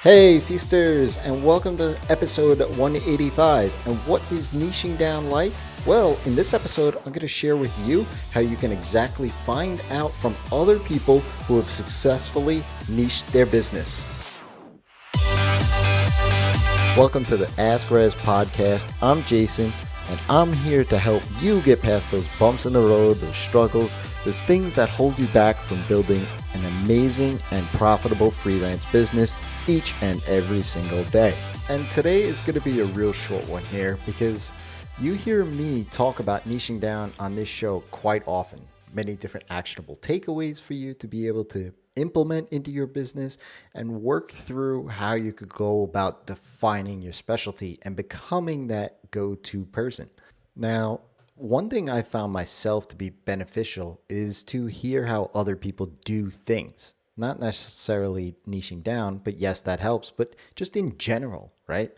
Hey feasters, and welcome to episode 185. And what is niching down like? Well, in this episode, I'm going to share with you how you can exactly find out from other people who have successfully niched their business. Welcome to the Ask Rezzz podcast. I'm Jason, and I'm here to help you get past those bumps in the road, those struggles, those things that hold you back from building an amazing and profitable freelance business each and every single day. And today is going to be a real short one here because you hear me talk about niching down on this show quite often. Many different actionable takeaways for you to be able to implement into your business and work through how you could go about defining your specialty and becoming that go-to person. Now, one thing I found myself to be beneficial is to hear how other people do things. Not necessarily niching down, but yes, that helps, but just in general, right?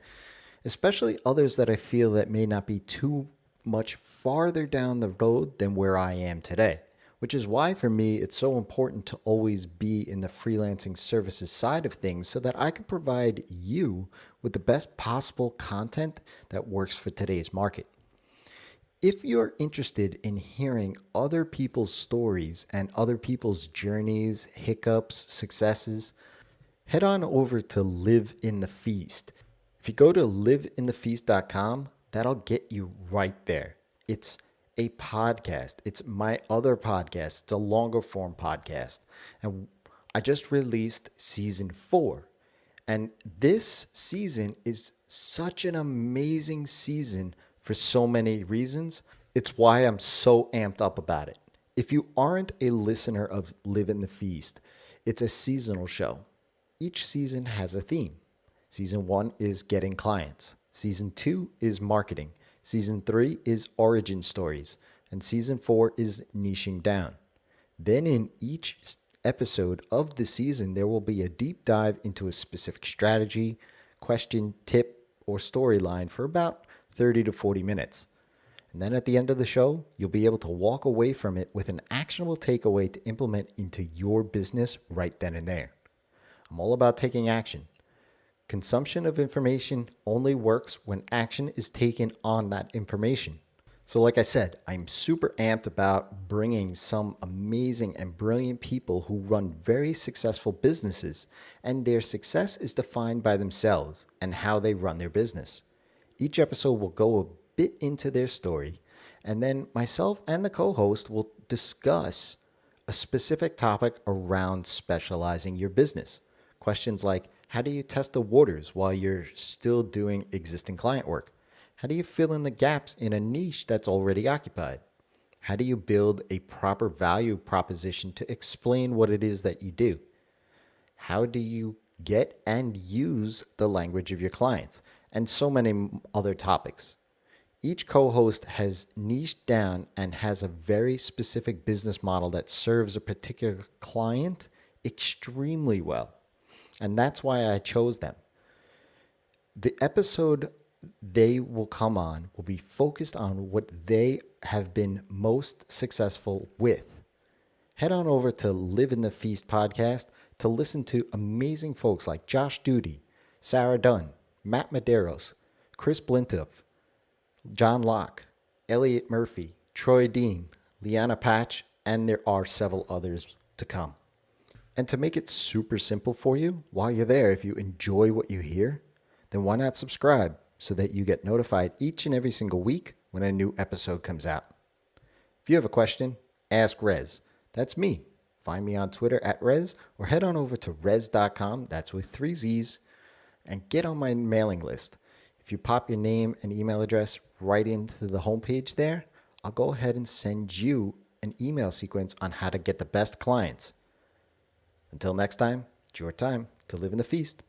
Especially others that I feel that may not be too much farther down the road than where I am today, which is why for me, it's so important to always be in the freelancing services side of things so that I can provide you with the best possible content that works for today's market. If you're interested in hearing other people's stories and other people's journeys, hiccups, successes, head on over to Live in the Feast. If you go to liveinthefeast.com, that'll get you right there. It's a podcast. It's my other podcast. It's a longer form podcast. And I just released season 4. And this season is such an amazing season for so many reasons. It's why I'm so amped up about it. If you aren't a listener of Live in the Feast, it's a seasonal show. Each season has a theme. Season 1 is getting clients. Season 2 is marketing. Season 3 is origin stories. And season 4 is niching down. Then in each episode of the season, there will be a deep dive into a specific strategy, question, tip, or storyline for about 30 to 40 minutes. And then at the end of the show, you'll be able to walk away from it with an actionable takeaway to implement into your business right then and there. I'm all about taking action. Consumption of information only works when action is taken on that information. So like I said, I'm super amped about bringing some amazing and brilliant people who run very successful businesses, and their success is defined by themselves and how they run their business. Each episode will go a bit into their story, and then myself and the co-host will discuss a specific topic around specializing your business. Questions like, how do you test the waters while you're still doing existing client work? How do you fill in the gaps in a niche that's already occupied? How do you build a proper value proposition to explain what it is that you do? How do you get and use the language of your clients? And so many other topics. Each co-host has niched down and has a very specific business model that serves a particular client extremely well. And that's why I chose them. The episode they will come on will be focused on what they have been most successful with. Head on over to Live in the Feast podcast to listen to amazing folks like Josh Duty, Sarah Dunn, Matt Medeiros, Chris Blintoff, John Locke, Elliot Murphy, Troy Dean, Liana Patch, and there are several others to come. And to make it super simple for you, while you're there, if you enjoy what you hear, then why not subscribe so that you get notified each and every single week when a new episode comes out. If you have a question, ask Rezzz. That's me. Find me on Twitter at Rezzz or head on over to Rezzz.com, that's with 3 Z's, and get on my mailing list. If you pop your name and email address right into the homepage there, I'll go ahead and send you an email sequence on how to get the best clients. Until next time, it's your time to live in the feast.